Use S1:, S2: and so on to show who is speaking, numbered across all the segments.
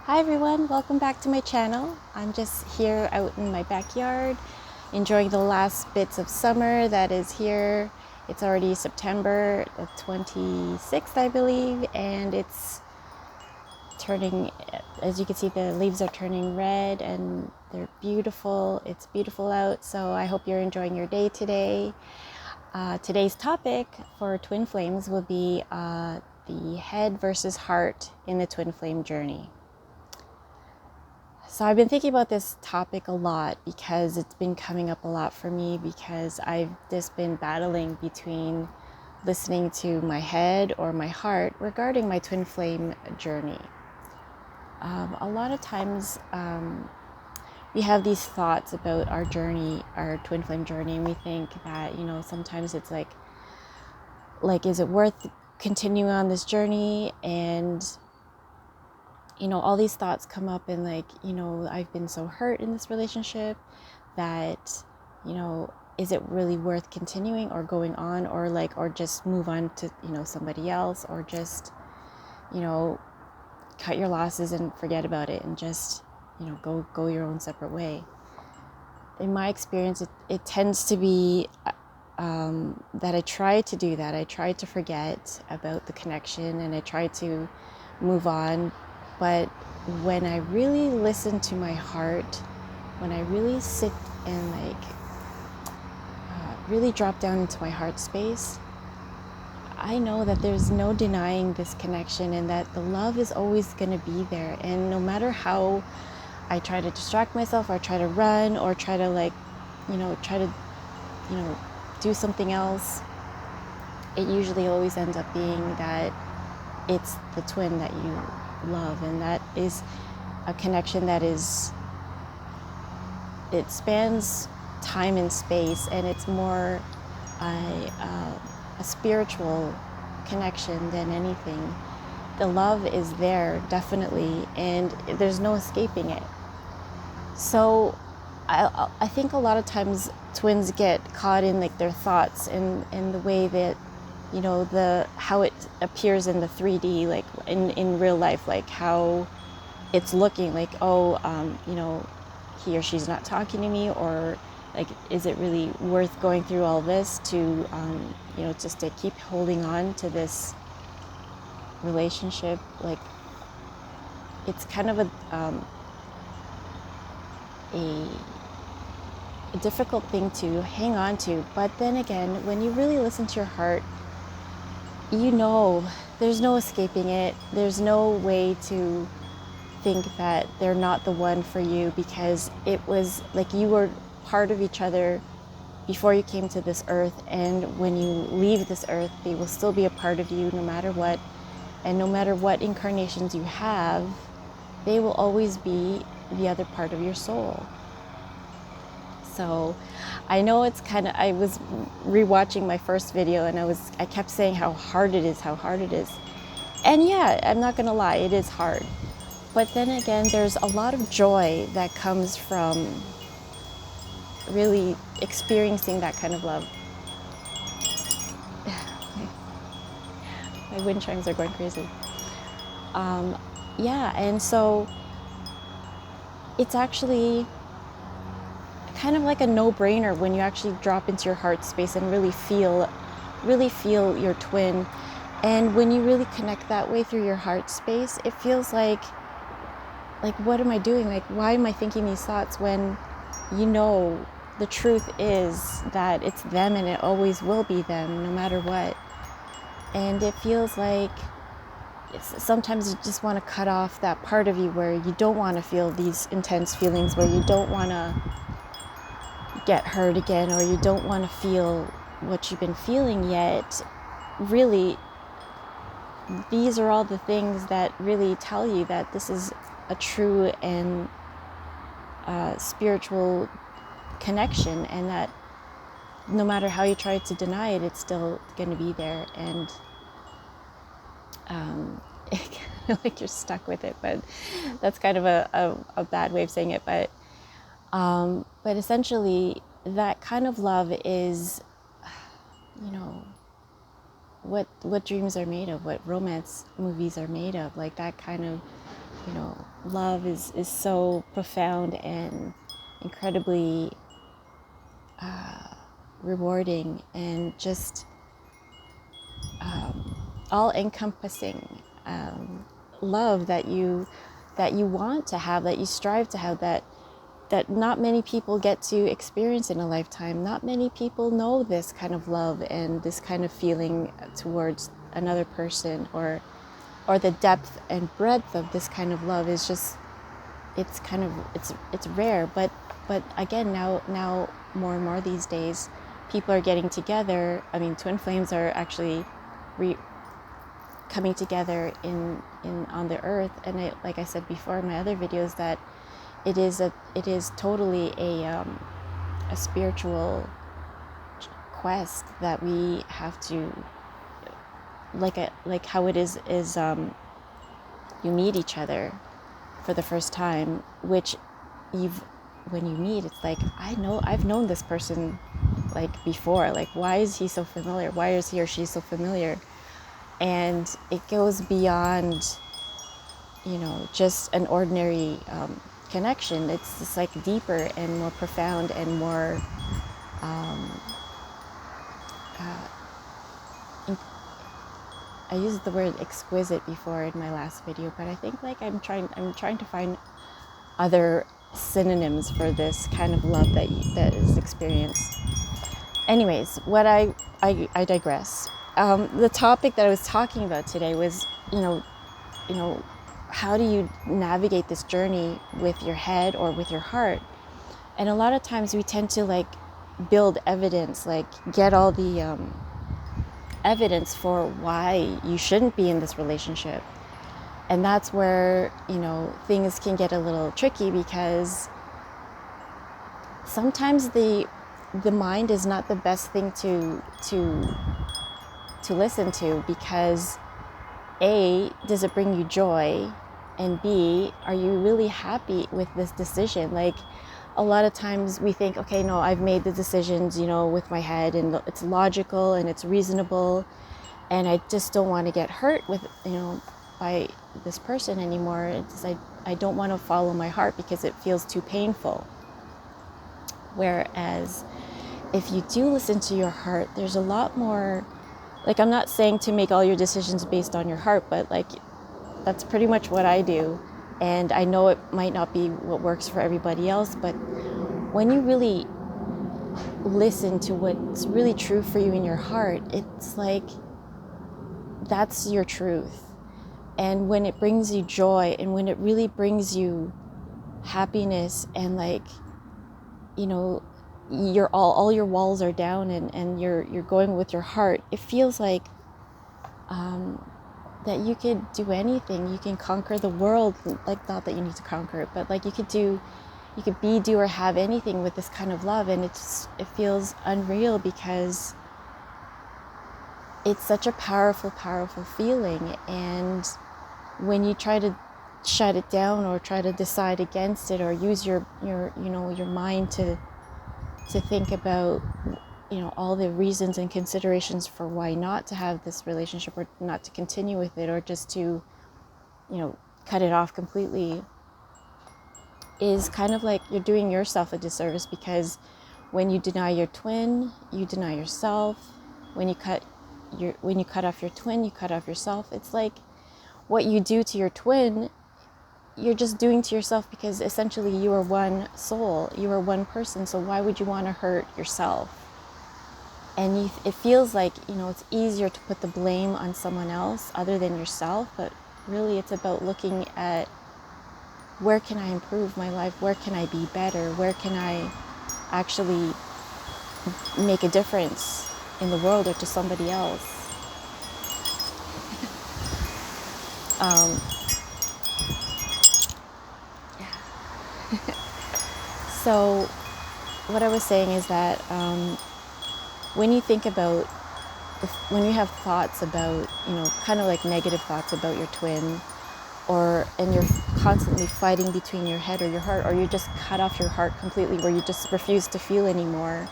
S1: Hi everyone, welcome back to my channel. I'm just here out in my backyard enjoying the last bits of summer that is here. It's already September the 26th, I believe, and it's turning, as you can see, the leaves are turning red and they're beautiful. It's beautiful out, so I hope you're enjoying your day today. Today's topic for Twin Flames will be the head versus heart in the twin flame journey. So I've been thinking about this topic a lot because it's been coming up a lot for me, because I've just been battling between listening to my head or my heart regarding my twin flame journey. A lot of times we have these thoughts about our journey, our twin flame journey, and we think that, sometimes it's like, is it worth continuing on this journey? And all these thoughts come up, and I've been so hurt in this relationship that, is it really worth continuing or going on, or just move on to, somebody else, or just, cut your losses and forget about it and just, go your own separate way. In my experience, it tends to be that I try to do that. I try to forget about the connection and I try to move on. But when I really listen to my heart, when I really sit and really drop down into my heart space, I know that there's no denying this connection and that the love is always going to be there. And no matter how I try to distract myself or try to run or try to do something else, it usually always ends up being that it's the twin that you love, and that is a connection that it spans time and space, and it's more a spiritual connection than anything. The love is there, definitely, and there's no escaping it. So I think a lot of times twins get caught in their thoughts and the way that how it appears in the 3D, like in real life, like how it's looking, like, he or she's not talking to me, or like, is it really worth going through all this to just to keep holding on to this relationship? Like, it's kind of a difficult thing to hang on to. But then again, when you really listen to your heart, there's no escaping it. There's no way to think that they're not the one for you, because it was like you were part of each other before you came to this earth, and when you leave this earth, they will still be a part of you no matter what. And no matter what incarnations you have, they will always be the other part of your soul. So I know it's I was rewatching my first video, and I kept saying how hard it is. And yeah, I'm not gonna lie, it is hard. But then again, there's a lot of joy that comes from really experiencing that kind of love. My wind chimes are going crazy. And so it's actually kind of like a no-brainer when you actually drop into your heart space and really feel your twin. And when you really connect that way through your heart space, it feels like what am I doing? Like, why am I thinking these thoughts when the truth is that it's them, and it always will be them no matter what. And it feels like sometimes you just want to cut off that part of you where you don't want to feel these intense feelings, where you don't want to get hurt again, or you don't want to feel what you've been feeling yet. Really, these are all the things that really tell you that this is a true and spiritual connection, and that no matter how you try to deny it, it's still going to be there. And like you're stuck with it, but that's kind of a bad way of saying it. But essentially, that kind of love is, what dreams are made of, what romance movies are made of, like that kind of you know, love is so profound and incredibly rewarding and just all encompassing love that you want to have, that you strive to have, that not many people get to experience in a lifetime. Not many people know this kind of love and this kind of feeling towards another person, or the depth and breadth of this kind of love is just, it's rare. But again, now more and more these days, people are getting together. I mean, twin flames are actually coming together in on the earth. And like I said before in my other videos, that it is totally a spiritual quest that we have to, like how it is you meet each other for the first time, which when you meet, it's like, I've known this person like before, like why is he so familiar, why is he or she so familiar? And it goes beyond, you know, just an ordinary connection. It's just like deeper and more profound and more I used the word exquisite before in my last video, but I think like I'm trying to find other synonyms for this kind of love that is experienced. Anyways, I digress. The topic that I was talking about today was, you know, how do you navigate this journey with your head or with your heart? And a lot of times we tend to like build evidence, like get all the evidence for why you shouldn't be in this relationship. And that's where, you know, things can get a little tricky, because sometimes the mind is not the best thing to listen to, because A, does it bring you joy? And B, are you really happy with this decision? Like, a lot of times we think, okay, no, I've made the decisions, you know, with my head, and it's logical and it's reasonable, and I just don't want to get hurt with, you know, by this person anymore. It's like, I don't want to follow my heart because it feels too painful. Whereas if you do listen to your heart, there's a lot more, like, I'm not saying to make all your decisions based on your heart, but like, that's pretty much what I do. And I know it might not be what works for everybody else, but when you really listen to what's really true for you in your heart, it's like, that's your truth. And when it brings you joy, and when it really brings you happiness, and like, you know, you're all your walls are down, and you're going with your heart, it feels like that you could do anything. You can conquer the world. Like, not that you need to conquer it, but like you could be, do, or have anything with this kind of love. And it feels unreal, because it's such a powerful feeling. And when you try to shut it down, or try to decide against it, or use your mind to think about, you know, all the reasons and considerations for why not to have this relationship, or not to continue with it, or just to, you know, cut it off completely, is kind of like you're doing yourself a disservice. Because when you deny your twin, you deny yourself. When you cut off your twin, you cut off yourself. It's like, what you do to your twin, you're just doing to yourself, because essentially you are one soul, you are one person. So why would you want to hurt yourself? And it feels like, you know, it's easier to put the blame on someone else other than yourself. But really, it's about looking at, where can I improve my life? Where can I be better? Where can I actually make a difference in the world, or to somebody else? So what I was saying is that when you think about, when you have thoughts about, you know, kind of like negative thoughts about your twin, and you're constantly fighting between your head or your heart, or you just cut off your heart completely, where you just refuse to feel anymore,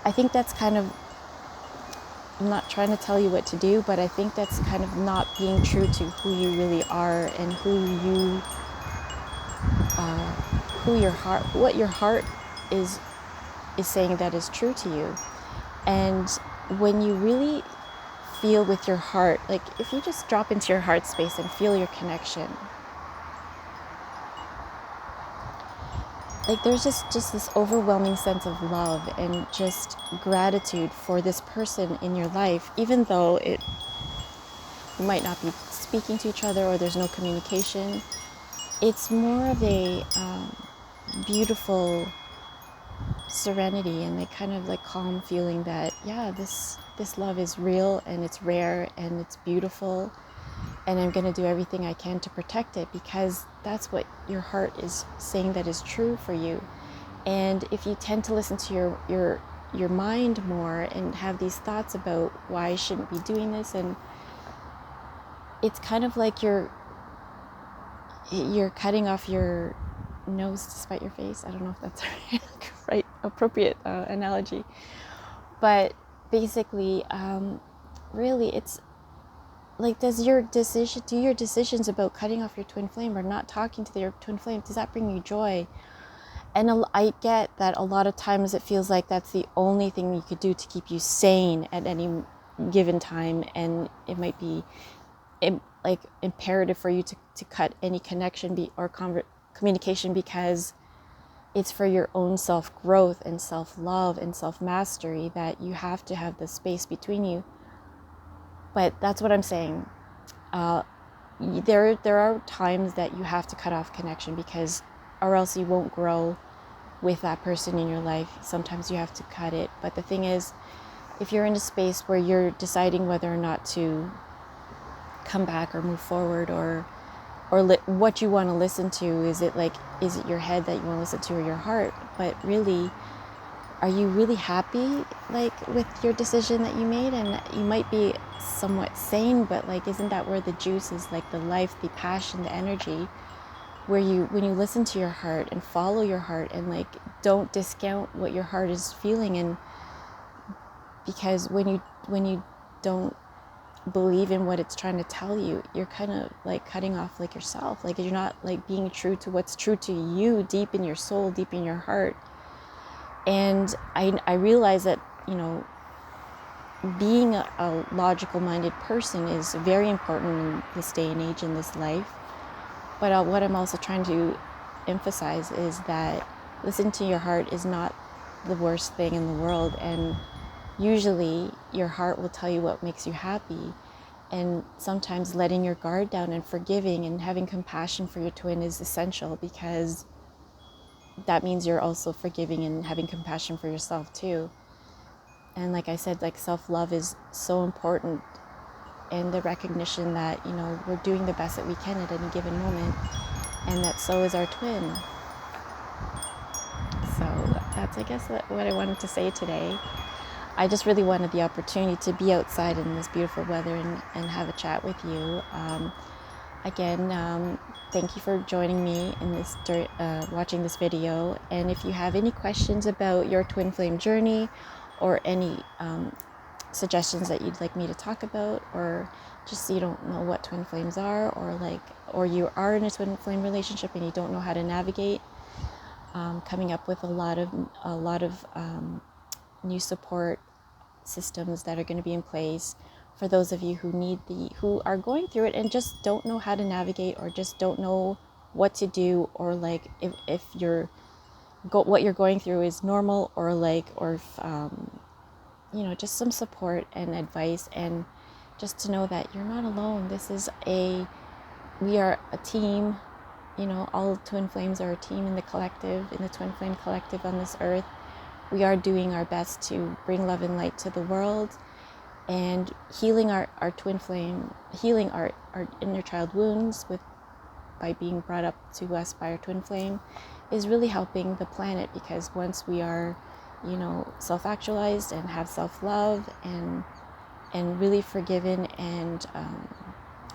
S1: I think that's kind of, I'm not trying to tell you what to do, but I think that's kind of not being true to who you really are and what your heart is saying that is true to you. And when you really feel with your heart, like if you just drop into your heart space and feel your connection, like there's just this overwhelming sense of love and just gratitude for this person in your life, even though you might not be speaking to each other or there's no communication. It's more of a beautiful serenity and a kind of like calm feeling that, yeah, this love is real and it's rare and it's beautiful, and I'm going to do everything I can to protect it, because that's what your heart is saying that is true for you. And if you tend to listen to your mind more and have these thoughts about why I shouldn't be doing this, and it's kind of like you're cutting off your nose to spite your face. I don't know if that's right appropriate analogy, but basically really it's like, do your decisions about cutting off your twin flame or not talking to your twin flame, does that bring you joy? And I get that a lot of times it feels like that's the only thing you could do to keep you sane at any given time, and it might be like imperative for you to cut any connection or communication, because it's for your own self-growth and self-love and self-mastery that you have to have the space between you. But that's what I'm saying. There are times that you have to cut off connection, because or else you won't grow with that person in your life. Sometimes you have to cut it. But the thing is, if you're in a space where you're deciding whether or not to come back or move forward, or what you want to listen to, is it your head that you want to listen to, or your heart? But really, are you really happy with your decision that you made? And you might be somewhat sane, but isn't that where the juice is, the life, the passion, the energy, where when you listen to your heart and follow your heart, and don't discount what your heart is feeling. And because when you don't believe in what it's trying to tell you, you're kind of cutting off yourself. You're not being true to what's true to you deep in your soul, deep in your heart. And I realize that, being a logical minded person is very important in this day and age, in this life. But what I'm also trying to emphasize is that listening to your heart is not the worst thing in the world. And usually your heart will tell you what makes you happy. And sometimes letting your guard down and forgiving and having compassion for your twin is essential, because that means you're also forgiving and having compassion for yourself too. And like I said, self-love is so important, and the recognition that, we're doing the best that we can at any given moment, and that so is our twin. So that's, I guess, what I wanted to say today. I just really wanted the opportunity to be outside in this beautiful weather and have a chat with you. Again, thank you for joining me in this watching this video. And if you have any questions about your twin flame journey, or any suggestions that you'd like me to talk about, or just you don't know what twin flames are, or you are in a twin flame relationship and you don't know how to navigate, coming up with a lot of new support systems that are going to be in place for those of you who are going through it and just don't know how to navigate, or just don't know what to do, or if what you're going through is normal, or if just some support and advice, and just to know that you're not alone. We are a team. All twin flames are a team in the twin flame collective on this earth. We are doing our best to bring love and light to the world, and healing our twin flame, healing our inner child wounds by being brought up to us by our twin flame, is really helping the planet. Because once we are, self-actualized and have self-love and really forgiven, and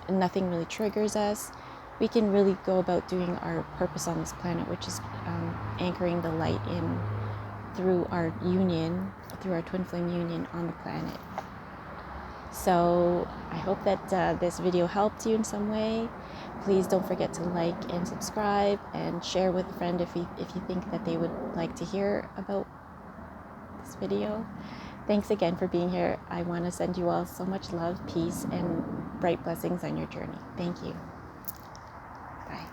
S1: nothing really triggers us, we can really go about doing our purpose on this planet, which is anchoring the light in through our twin flame union on the planet. So I hope that this video helped you in some way. Please don't forget to like and subscribe and share with a friend if you think that they would like to hear about this video. Thanks again for being here. I want to send you all so much love, peace, and bright blessings on your journey. Thank you. Bye.